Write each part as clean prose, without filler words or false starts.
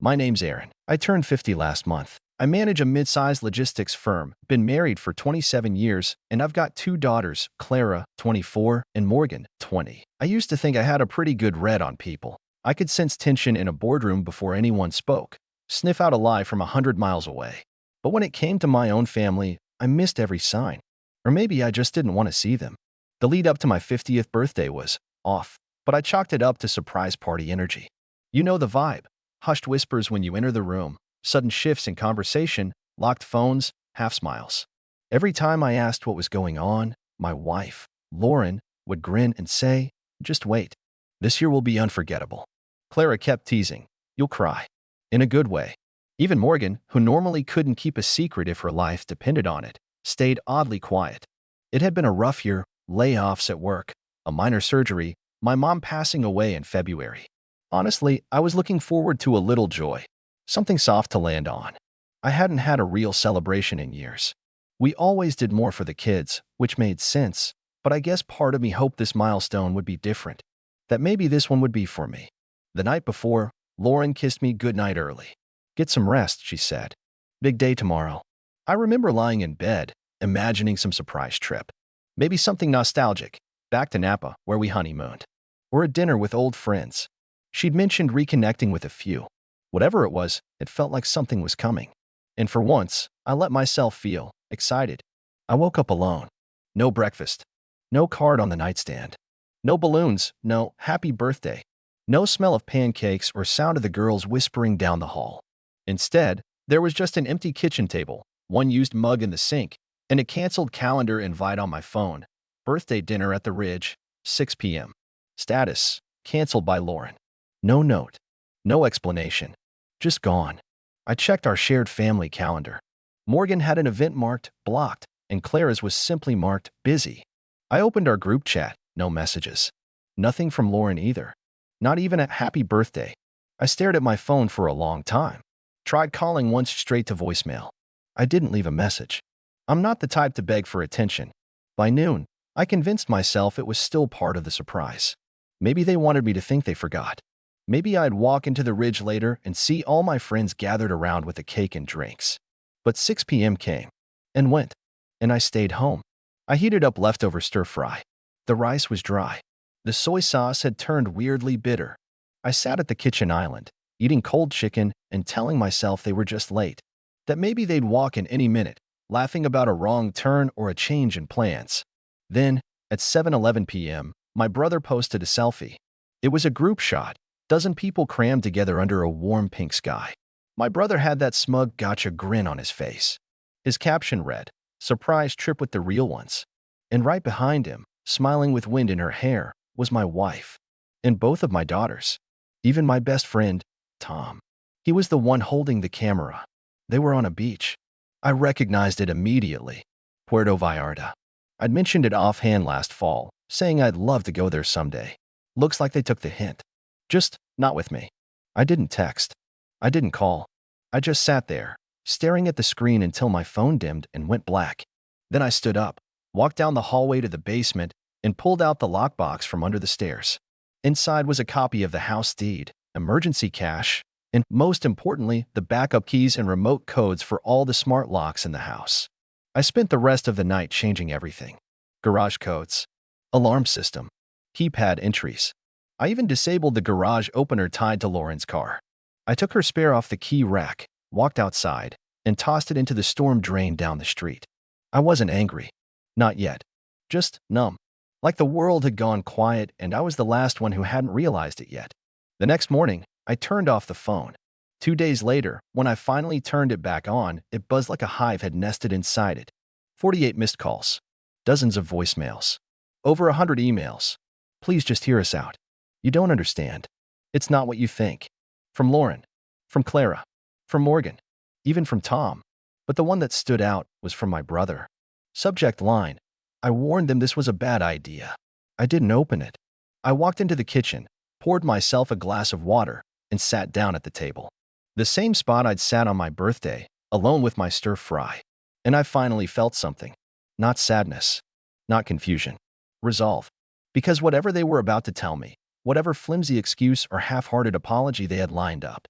My name's Aaron. I turned 50 last month. I manage a mid-sized logistics firm, been married for 27 years, and I've got two daughters, Clara, 24, and Morgan, 20. I used to think I had a pretty good read on people. I could sense tension in a boardroom before anyone spoke, sniff out a lie from 100 miles away. But when it came to my own family, I missed every sign. Or maybe I just didn't want to see them. The lead up to my 50th birthday was off, but I chalked it up to surprise party energy. You know the vibe. Hushed whispers when you enter the room, sudden shifts in conversation, locked phones, half smiles. Every time I asked what was going on, my wife, Lauren, would grin and say, "Just wait. This year will be unforgettable." Clara kept teasing, "You'll cry." In a good way. Even Morgan, who normally couldn't keep a secret if her life depended on it, stayed oddly quiet. It had been a rough year, layoffs at work, a minor surgery, my mom passing away in February. Honestly, I was looking forward to a little joy, something soft to land on. I hadn't had a real celebration in years. We always did more for the kids, which made sense, but I guess part of me hoped this milestone would be different, that maybe this one would be for me. The night before, Lauren kissed me goodnight early. "Get some rest," she said. "Big day tomorrow." I remember lying in bed, imagining some surprise trip. Maybe something nostalgic, back to Napa, where we honeymooned. Or a dinner with old friends. She'd mentioned reconnecting with a few. Whatever it was, it felt like something was coming. And for once, I let myself feel excited. I woke up alone. No breakfast. No card on the nightstand. No balloons. No happy birthday. No smell of pancakes or sound of the girls whispering down the hall. Instead, there was just an empty kitchen table, one used mug in the sink, and a canceled calendar invite on my phone. Birthday dinner at the Ridge, 6 p.m. Status, canceled by Lauren. No note. No explanation. Just gone. I checked our shared family calendar. Morgan had an event marked blocked, and Clara's was simply marked busy. I opened our group chat. No messages. Nothing from Lauren either. Not even a happy birthday. I stared at my phone for a long time. Tried calling once straight to voicemail. I didn't leave a message. I'm not the type to beg for attention. By noon, I convinced myself it was still part of the surprise. Maybe they wanted me to think they forgot. Maybe I'd walk into the Ridge later and see all my friends gathered around with a cake and drinks. But 6 p.m. came and went, and I stayed home. I heated up leftover stir-fry. The rice was dry. The soy sauce had turned weirdly bitter. I sat at the kitchen island, eating cold chicken and telling myself they were just late, that maybe they'd walk in any minute, laughing about a wrong turn or a change in plans. Then, at 7:11 p.m., my brother posted a selfie. It was a group shot. Dozen people crammed together under a warm pink sky. My brother had that smug gotcha grin on his face. His caption read, "Surprise trip with the real ones." And right behind him, smiling with wind in her hair, was my wife. And both of my daughters. Even my best friend, Tom. He was the one holding the camera. They were on a beach. I recognized it immediately. Puerto Vallarta. I'd mentioned it offhand last fall, saying I'd love to go there someday. Looks like they took the hint. Just not with me. I didn't text. I didn't call. I just sat there, staring at the screen until my phone dimmed and went black. Then I stood up, walked down the hallway to the basement, and pulled out the lockbox from under the stairs. Inside was a copy of the house deed, emergency cash, and most importantly, the backup keys and remote codes for all the smart locks in the house. I spent the rest of the night changing everything. Garage codes, alarm system, keypad entries. I even disabled the garage opener tied to Lauren's car. I took her spare off the key rack, walked outside, and tossed it into the storm drain down the street. I wasn't angry. Not yet. Just numb. Like the world had gone quiet and I was the last one who hadn't realized it yet. The next morning, I turned off the phone. 2 days later, when I finally turned it back on, it buzzed like a hive had nested inside it. 48 missed calls. Dozens of voicemails. Over 100 emails. "Please just hear us out. You don't understand. It's not what you think." From Lauren. From Clara. From Morgan. Even from Tom. But the one that stood out was from my brother. Subject line. I warned them this was a bad idea. I didn't open it. I walked into the kitchen, poured myself a glass of water, and sat down at the table. The same spot I'd sat on my birthday, alone with my stir-fry. And I finally felt something. Not sadness. Not confusion. Resolve. Because whatever they were about to tell me, whatever flimsy excuse or half-hearted apology they had lined up,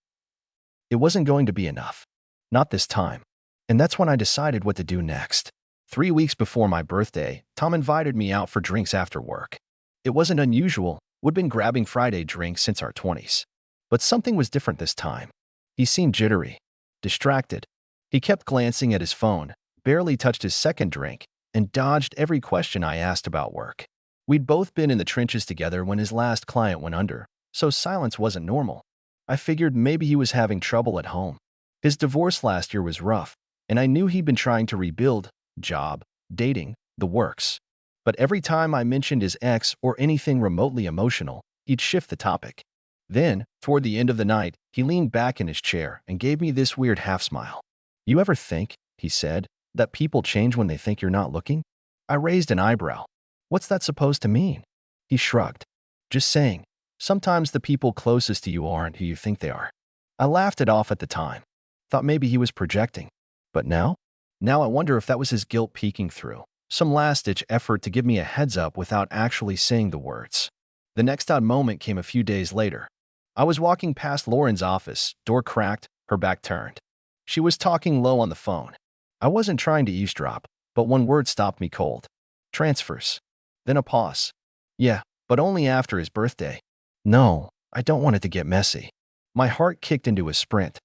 It wasn't going to be enough. Not this time. And that's when I decided what to do next. 3 weeks before my birthday, Tom invited me out for drinks after work. It wasn't unusual. We'd been grabbing Friday drinks since our 20s. But something was different this time. He seemed jittery, distracted. He kept glancing at his phone, barely touched his second drink, and dodged every question I asked about work. We'd both been in the trenches together when his last client went under, so silence wasn't normal. I figured maybe he was having trouble at home. His divorce last year was rough, and I knew he'd been trying to rebuild, job, dating, the works. But every time I mentioned his ex or anything remotely emotional, he'd shift the topic. Then, toward the end of the night, he leaned back in his chair and gave me this weird half-smile. "You ever think," he said, "that people change when they think you're not looking?" I raised an eyebrow. "What's that supposed to mean?" He shrugged. "Just saying, sometimes the people closest to you aren't who you think they are." I laughed it off at the time. Thought maybe he was projecting. But now? Now I wonder if that was his guilt peeking through. Some last-ditch effort to give me a heads-up without actually saying the words. The next odd moment came a few days later. I was walking past Lauren's office, door cracked, her back turned. She was talking low on the phone. I wasn't trying to eavesdrop, but one word stopped me cold. "Transfers." Then a pause. "Yeah, but only after his birthday." No, I don't want it to get messy. My heart kicked into a sprint.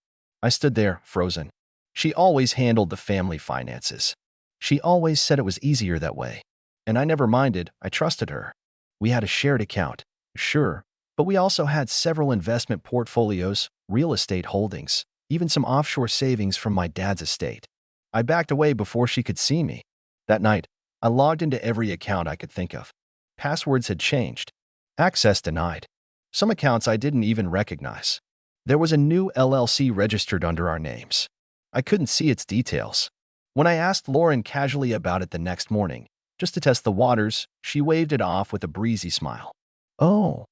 I stood there, frozen. She always handled the family finances. She always said it was easier that way. And I never minded, I trusted her. We had a shared account, sure, but we also had several investment portfolios, real estate holdings, even some offshore savings from my dad's estate. I backed away before she could see me. That night, I logged into every account I could think of. Passwords had changed. Access denied. Some accounts I didn't even recognize. There was a new LLC registered under our names. I couldn't see its details. When I asked Lauren casually about it the next morning, just to test the waters, she waved it off with a breezy smile. "Oh,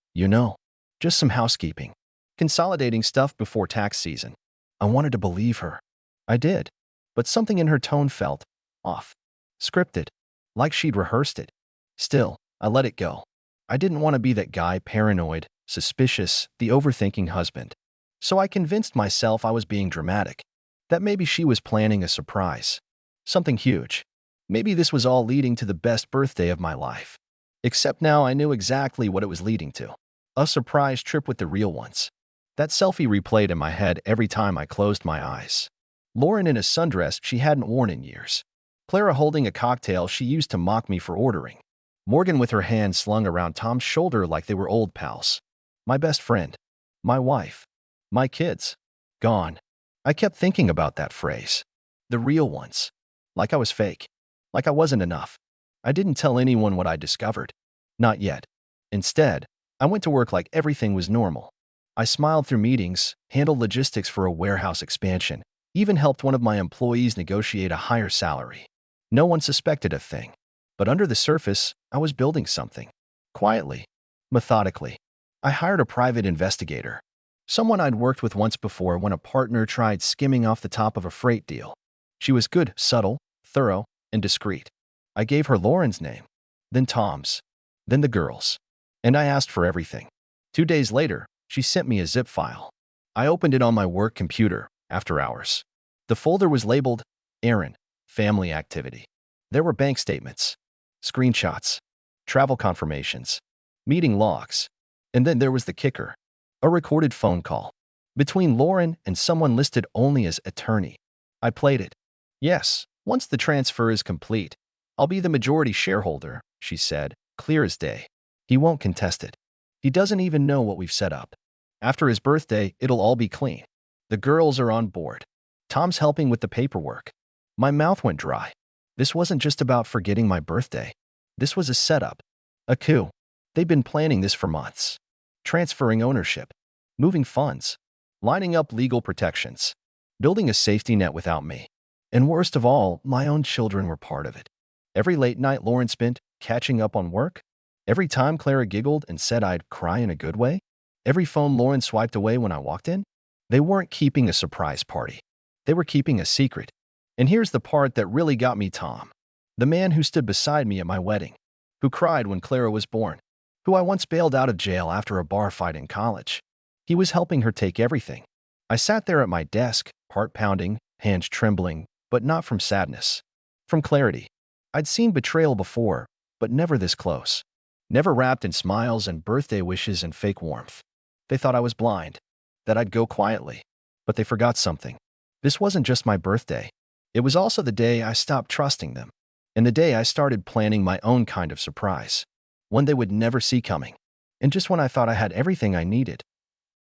just some housekeeping. Consolidating stuff before tax season." I wanted to believe her. I did. But something in her tone felt off. Scripted. Like she'd rehearsed it. Still, I let it go. I didn't want to be that guy, paranoid, suspicious, the overthinking husband. So I convinced myself I was being dramatic. That maybe she was planning a surprise. Something huge. Maybe this was all leading to the best birthday of my life. Except now I knew exactly what it was leading to. A surprise trip with the real ones. That selfie replayed in my head every time I closed my eyes. Lauren in a sundress she hadn't worn in years. Clara holding a cocktail she used to mock me for ordering. Morgan with her hand slung around Tom's shoulder like they were old pals. My best friend. My wife. My kids. Gone. I kept thinking about that phrase. The real ones. Like I was fake. Like I wasn't enough. I didn't tell anyone what I discovered. Not yet. Instead, I went to work like everything was normal. I smiled through meetings, handled logistics for a warehouse expansion, even helped one of my employees negotiate a higher salary. No one suspected a thing. But under the surface, I was building something. Quietly. Methodically. I hired a private investigator. Someone I'd worked with once before when a partner tried skimming off the top of a freight deal. She was good, subtle, thorough, and discreet. I gave her Lauren's name, then Tom's, then the girls. And I asked for everything. 2 days later, she sent me a zip file. I opened it on my work computer, after hours. The folder was labeled, Aaron, Family Activity. There were bank statements, screenshots, travel confirmations, meeting logs. And then there was the kicker. A recorded phone call. Between Lauren and someone listed only as attorney. I played it. "Yes, once the transfer is complete, I'll be the majority shareholder," she said, clear as day. "He won't contest it. He doesn't even know what we've set up. After his birthday, it'll all be clean. The girls are on board. Tom's helping with the paperwork." My mouth went dry. This wasn't just about forgetting my birthday. This was a setup. A coup. They'd been planning this for months. Transferring ownership. Moving funds. Lining up legal protections. Building a safety net without me. And worst of all, my own children were part of it. Every late night Lauren spent catching up on work. Every time Clara giggled and said I'd cry in a good way. Every phone Lauren swiped away when I walked in. They weren't keeping a surprise party. They were keeping a secret. And here's the part that really got me, Tom. The man who stood beside me at my wedding. Who cried when Clara was born. Who I once bailed out of jail after a bar fight in college. He was helping her take everything. I sat there at my desk, heart pounding, hands trembling, but not from sadness. From clarity. I'd seen betrayal before, but never this close. Never wrapped in smiles and birthday wishes and fake warmth. They thought I was blind, that I'd go quietly. But they forgot something. This wasn't just my birthday. It was also the day I stopped trusting them, and the day I started planning my own kind of surprise, one they would never see coming. And just when I thought I had everything I needed,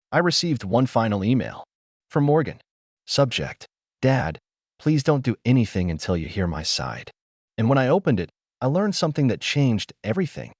I received one final email. From Morgan. Subject: Dad, please don't do anything until you hear my side. And when I opened it, I learned something that changed everything.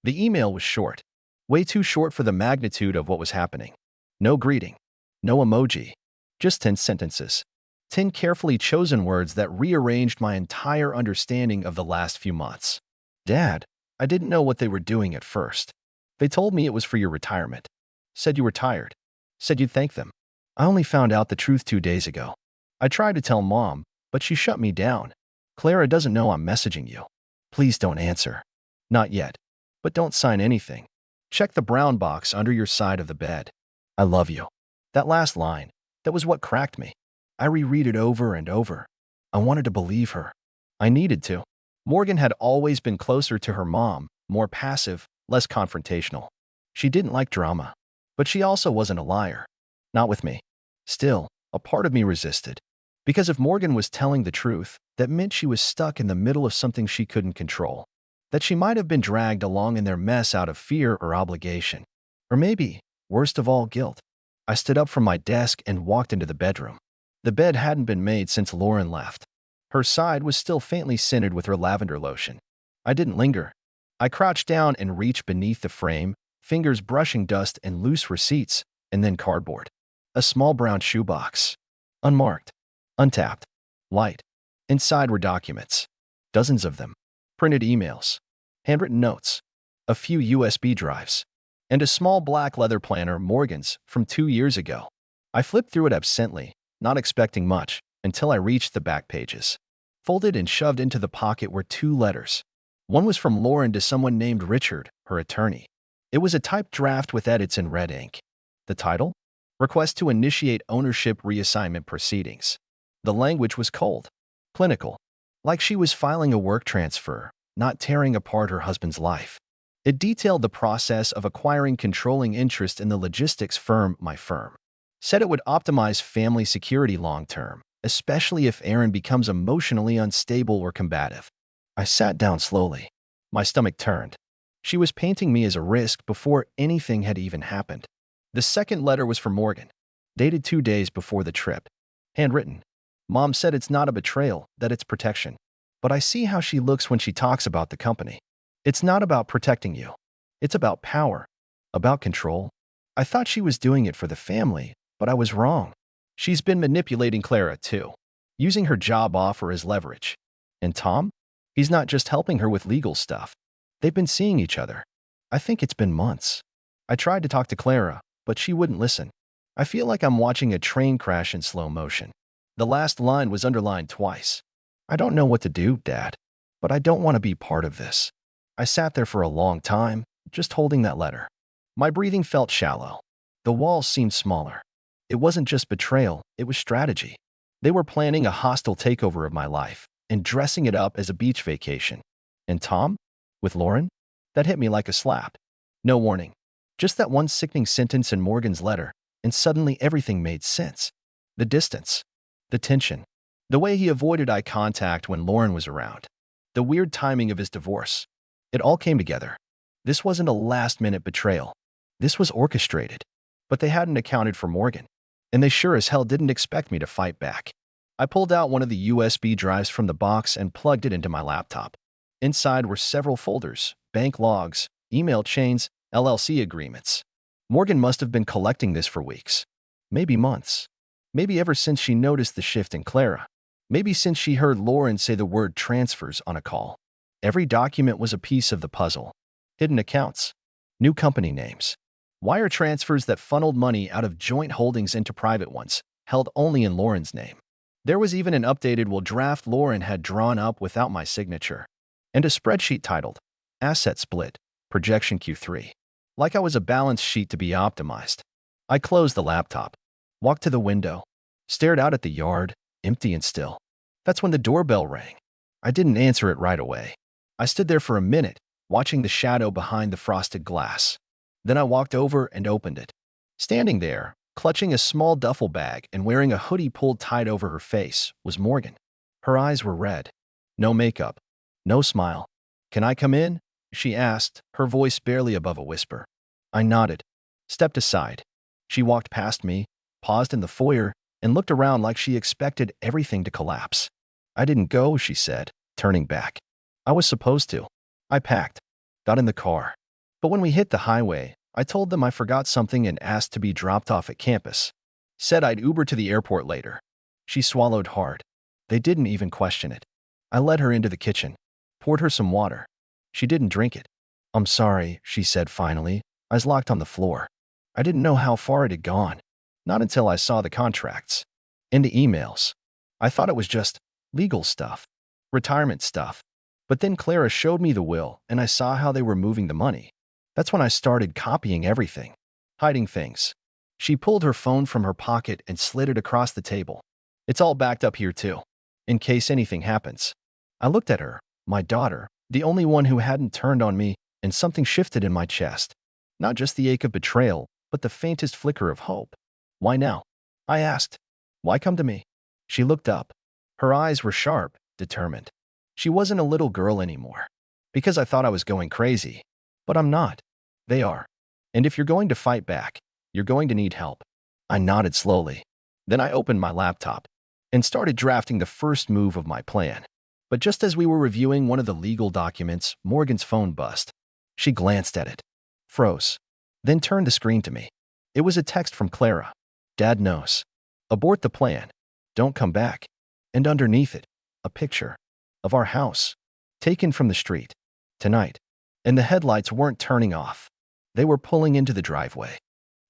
The email was short. Way too short for the magnitude of what was happening. No greeting. No emoji. Just 10 sentences. 10 carefully chosen words that rearranged my entire understanding of the last few months. Dad, I didn't know what they were doing at first. They told me it was for your retirement. Said you were tired. Said you'd thank them. I only found out the truth 2 days ago. I tried to tell Mom, but she shut me down. Clara doesn't know I'm messaging you. Please don't answer. Not yet. But don't sign anything. Check the brown box under your side of the bed. I love you. That last line, that was what cracked me. I reread it over and over. I wanted to believe her. I needed to. Morgan had always been closer to her mom, more passive, less confrontational. She didn't like drama. But she also wasn't a liar. Not with me. Still, a part of me resisted. Because if Morgan was telling the truth, that meant she was stuck in the middle of something she couldn't control. That she might have been dragged along in their mess out of fear or obligation. Or maybe, worst of all, guilt. I stood up from my desk and walked into the bedroom. The bed hadn't been made since Lauren left. Her side was still faintly scented with her lavender lotion. I didn't linger. I crouched down and reached beneath the frame, fingers brushing dust and loose receipts, and then cardboard. A small brown shoebox. Unmarked. Untapped. Light. Inside were documents. Dozens of them. Printed emails. Handwritten notes. A few USB drives. And a small black leather planner, Morgan's, from 2 years ago. I flipped through it absently, not expecting much, until I reached the back pages. Folded and shoved into the pocket were 2 letters. One was from Lauren to someone named Richard, her attorney. It was a typed draft with edits in red ink. The title? Request to initiate ownership reassignment proceedings. The language was cold. Clinical. Like she was filing a work transfer, not tearing apart her husband's life. It detailed the process of acquiring controlling interest in the logistics firm, my firm. Said it would optimize family security long-term, especially if Aaron becomes emotionally unstable or combative. I sat down slowly. My stomach turned. She was painting me as a risk before anything had even happened. The second letter was from Morgan, dated 2 days before the trip. Handwritten. Mom said it's not a betrayal, that it's protection. But I see how she looks when she talks about the company. It's not about protecting you. It's about power. About control. I thought she was doing it for the family, but I was wrong. She's been manipulating Clara, too. Using her job offer as leverage. And Tom? He's not just helping her with legal stuff. They've been seeing each other. I think it's been months. I tried to talk to Clara, but she wouldn't listen. I feel like I'm watching a train crash in slow motion. The last line was underlined twice. I don't know what to do, Dad, but I don't want to be part of this. I sat there for a long time, just holding that letter. My breathing felt shallow. The walls seemed smaller. It wasn't just betrayal, it was strategy. They were planning a hostile takeover of my life and dressing it up as a beach vacation. And Tom? With Lauren? That hit me like a slap. No warning. Just that one sickening sentence in Morgan's letter, and suddenly everything made sense. The distance. The tension. The way he avoided eye contact when Lauren was around. The weird timing of his divorce. It all came together. This wasn't a last-minute betrayal. This was orchestrated. But they hadn't accounted for Morgan. And they sure as hell didn't expect me to fight back. I pulled out one of the USB drives from the box and plugged it into my laptop. Inside were several folders, bank logs, email chains, LLC agreements. Morgan must have been collecting this for weeks. Maybe months. Maybe ever since she noticed the shift in Clara. Maybe since she heard Lauren say the word transfers on a call. Every document was a piece of the puzzle. Hidden accounts. New company names. Wire transfers that funneled money out of joint holdings into private ones, held only in Lauren's name. There was even an updated will draft Lauren had drawn up without my signature. And a spreadsheet titled, Asset Split, Projection Q3. Like I was a balance sheet to be optimized. I closed the laptop. walked to the window, stared out at the yard, empty and still. That's when the doorbell rang. I didn't answer it right away. I stood there for a minute, watching the shadow behind the frosted glass. Then I walked over and opened it. Standing there, clutching a small duffel bag and wearing a hoodie pulled tight over her face, was Morgan. Her eyes were red. No makeup. No smile. "Can I come in?" she asked, her voice barely above a whisper. I nodded, stepped aside. She walked past me, paused in the foyer, and looked around like she expected everything to collapse. "I didn't go," she said, turning back. "I was supposed to." I packed, got in the car. But when we hit the highway, I told them I forgot something and asked to be dropped off at campus. Said I'd Uber to the airport later. She swallowed hard. They didn't even question it. I led her into the kitchen, poured her some water. She didn't drink it. "I'm sorry," she said finally, eyes locked on the floor. I didn't know how far it had gone. Not until I saw the contracts. And the emails. I thought it was just legal stuff. Retirement stuff. But then Clara showed me the will, and I saw how they were moving the money. That's when I started copying everything. Hiding things. She pulled her phone from her pocket and slid it across the table. "It's all backed up here too, in case anything happens." I looked at her, my daughter, the only one who hadn't turned on me, and something shifted in my chest. Not just the ache of betrayal, but the faintest flicker of hope. "Why now?" I asked. "Why come to me?" She looked up. Her eyes were sharp, determined. She wasn't a little girl anymore. "Because I thought I was going crazy. But I'm not. They are. And if you're going to fight back, you're going to need help." I nodded slowly. Then I opened my laptop and started drafting the first move of my plan. But just as we were reviewing one of the legal documents, Morgan's phone buzzed. She glanced at it, froze, then turned the screen to me. It was a text from Clara. "Dad knows. Abort the plan. Don't come back." And underneath it, a picture of our house, taken from the street, tonight. And the headlights weren't turning off. They were pulling into the driveway.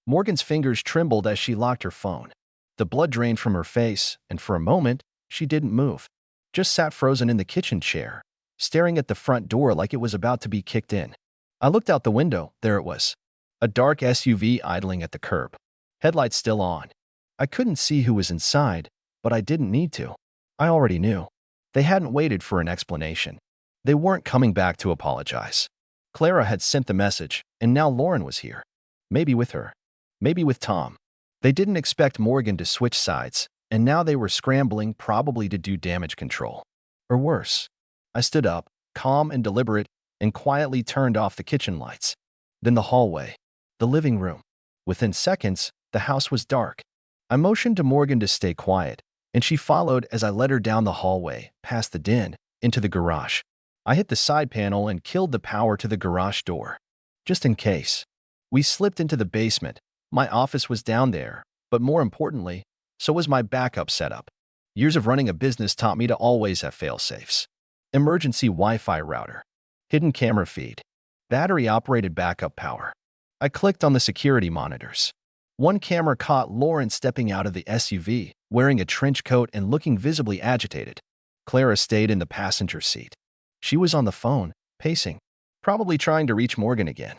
Morgan's fingers trembled as she locked her phone. The blood drained from her face, and for a moment, she didn't move. Just sat frozen in the kitchen chair, staring at the front door like it was about to be kicked in. I looked out the window. There it was. A dark SUV idling at the curb. Headlights still on. I couldn't see who was inside, but I didn't need to. I already knew. They hadn't waited for an explanation. They weren't coming back to apologize. Clara had sent the message, and now Lauren was here. Maybe with her. Maybe with Tom. They didn't expect Morgan to switch sides, and now they were scrambling, probably to do damage control. Or worse. I stood up, calm and deliberate, and quietly turned off the kitchen lights. Then the hallway. The living room. Within seconds, the house was dark. I motioned to Morgan to stay quiet, and she followed as I led her down the hallway, past the den, into the garage. I hit the side panel and killed the power to the garage door. Just in case. We slipped into the basement. My office was down there, but more importantly, so was my backup setup. Years of running a business taught me to always have fail-safes. Emergency Wi-Fi router. Hidden camera feed. Battery-operated backup power. I clicked on the security monitors. One camera caught Lauren stepping out of the SUV, wearing a trench coat and looking visibly agitated. Clara stayed in the passenger seat. She was on the phone, pacing, probably trying to reach Morgan again.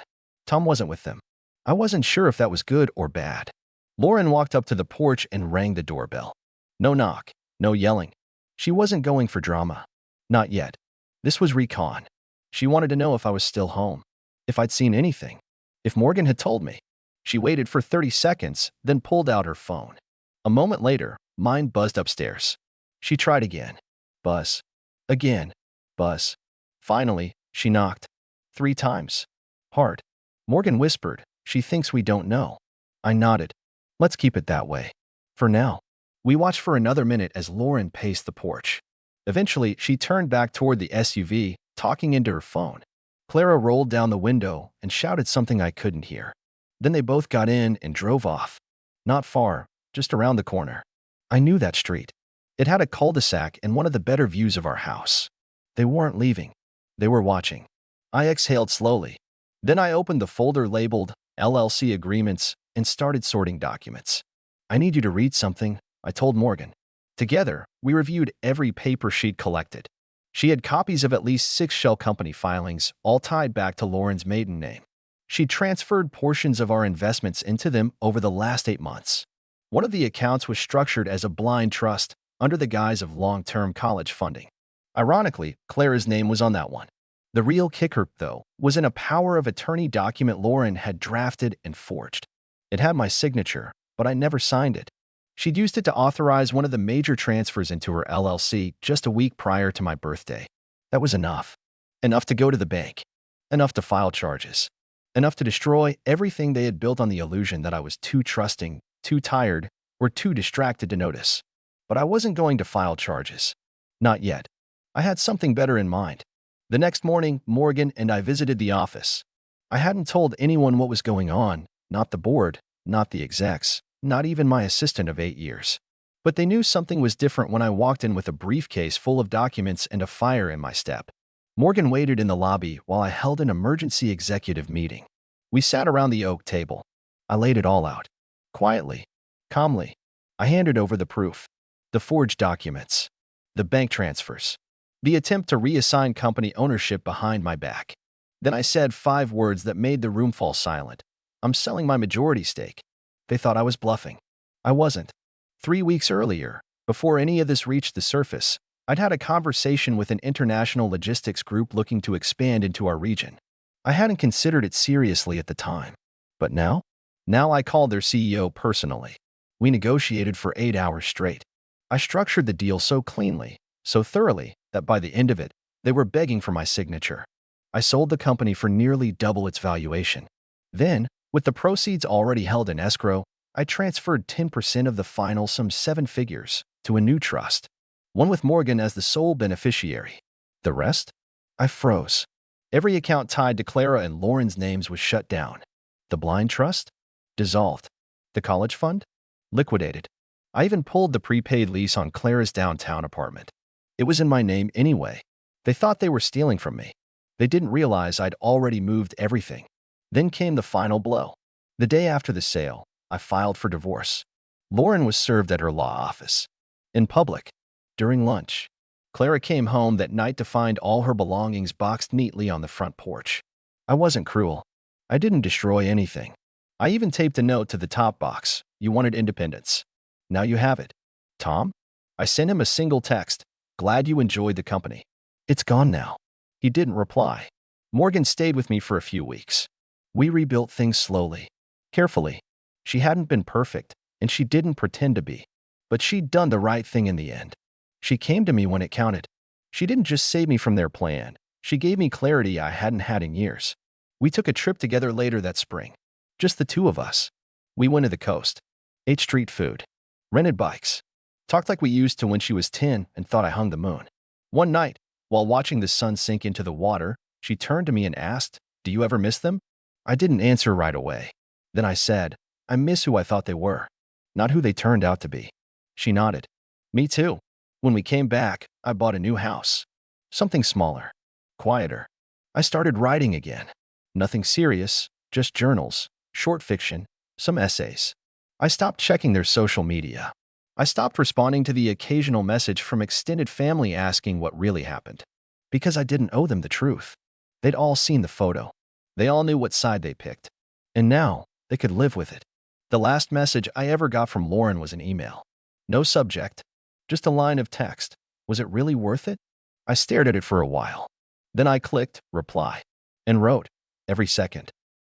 Tom wasn't with them. I wasn't sure if that was good or bad. Lauren walked up to the porch and rang the doorbell. No knock, no yelling. She wasn't going for drama. Not yet. This was recon. She wanted to know if I was still home, if I'd seen anything, if Morgan had told me. She waited for 30 seconds, then pulled out her phone. A moment later, mine buzzed upstairs. She tried again. Buzz. Again. Buzz. Finally, she knocked. 3 times. Hard. Morgan whispered, "She thinks we don't know." I nodded. "Let's keep it that way. For now." We watched for another minute as Lauren paced the porch. Eventually, she turned back toward the SUV, talking into her phone. Clara rolled down the window and shouted something I couldn't hear. Then they both got in and drove off. Not far, just around the corner. I knew that street. It had a cul-de-sac and one of the better views of our house. They weren't leaving. They were watching. I exhaled slowly. Then I opened the folder labeled LLC Agreements and started sorting documents. "I need you to read something," I told Morgan. Together, we reviewed every paper sheet collected. She had copies of at least 6 shell company filings, all tied back to Lauren's maiden name. She transferred portions of our investments into them over the last 8 months. One of the accounts was structured as a blind trust under the guise of long-term college funding. Ironically, Clara's name was on that one. The real kicker, though, was in a power of attorney document Lauren had drafted and forged. It had my signature, but I never signed it. She'd used it to authorize one of the major transfers into her LLC just a week prior to my birthday. That was enough. Enough to go to the bank. Enough to file charges. Enough to destroy everything they had built on the illusion that I was too trusting, too tired, or too distracted to notice. But I wasn't going to file charges. Not yet. I had something better in mind. The next morning, Morgan and I visited the office. I hadn't told anyone what was going on, not the board, not the execs, not even my assistant of 8 years. But they knew something was different when I walked in with a briefcase full of documents and a fire in my step. Morgan waited in the lobby while I held an emergency executive meeting. We sat around the oak table. I laid it all out. Quietly, calmly, I handed over the proof, the forged documents, the bank transfers, the attempt to reassign company ownership behind my back. Then I said 5 words that made the room fall silent. I'm selling my majority stake. They thought I was bluffing. I wasn't. 3 weeks earlier, before any of this reached the surface, I'd had a conversation with an international logistics group looking to expand into our region. I hadn't considered it seriously at the time. But now? Now I called their CEO personally. We negotiated for 8 hours straight. I structured the deal so cleanly, so thoroughly, that by the end of it, they were begging for my signature. I sold the company for nearly double its valuation. Then, with the proceeds already held in escrow, I transferred 10% of the final some 7 figures to a new trust, one with Morgan as the sole beneficiary. The rest? I froze. Every account tied to Clara and Lauren's names was shut down. The blind trust? Dissolved. The college fund? Liquidated. I even pulled the prepaid lease on Clara's downtown apartment. It was in my name anyway. They thought they were stealing from me. They didn't realize I'd already moved everything. Then came the final blow. The day after the sale, I filed for divorce. Lauren was served at her law office. In public. During lunch. Clara came home that night to find all her belongings boxed neatly on the front porch. I wasn't cruel. I didn't destroy anything. I even taped a note to the top box. You wanted independence. Now you have it. Tom? I sent him a single text. Glad you enjoyed the company. It's gone now. He didn't reply. Morgan stayed with me for a few weeks. We rebuilt things slowly. Carefully. She hadn't been perfect, and she didn't pretend to be. But she'd done the right thing in the end. She came to me when it counted. She didn't just save me from their plan. She gave me clarity I hadn't had in years. We took a trip together later that spring. Just the two of us. We went to the coast. Ate street food. Rented bikes. Talked like we used to when she was 10 and thought I hung the moon. One night, while watching the sun sink into the water, she turned to me and asked, "Do you ever miss them?" I didn't answer right away. Then I said, "I miss who I thought they were, not who they turned out to be." She nodded. Me too. When we came back, I bought a new house. Something smaller. Quieter. I started writing again. Nothing serious, just journals, short fiction, some essays. I stopped checking their social media. I stopped responding to the occasional message from extended family asking what really happened. Because I didn't owe them the truth. They'd all seen the photo. They all knew what side they picked. And now, they could live with it. The last message I ever got from Lauren was an email. No subject. Just a line of text. Was it really worth it? I stared at it for a while. Then I clicked reply and wrote, "Every second.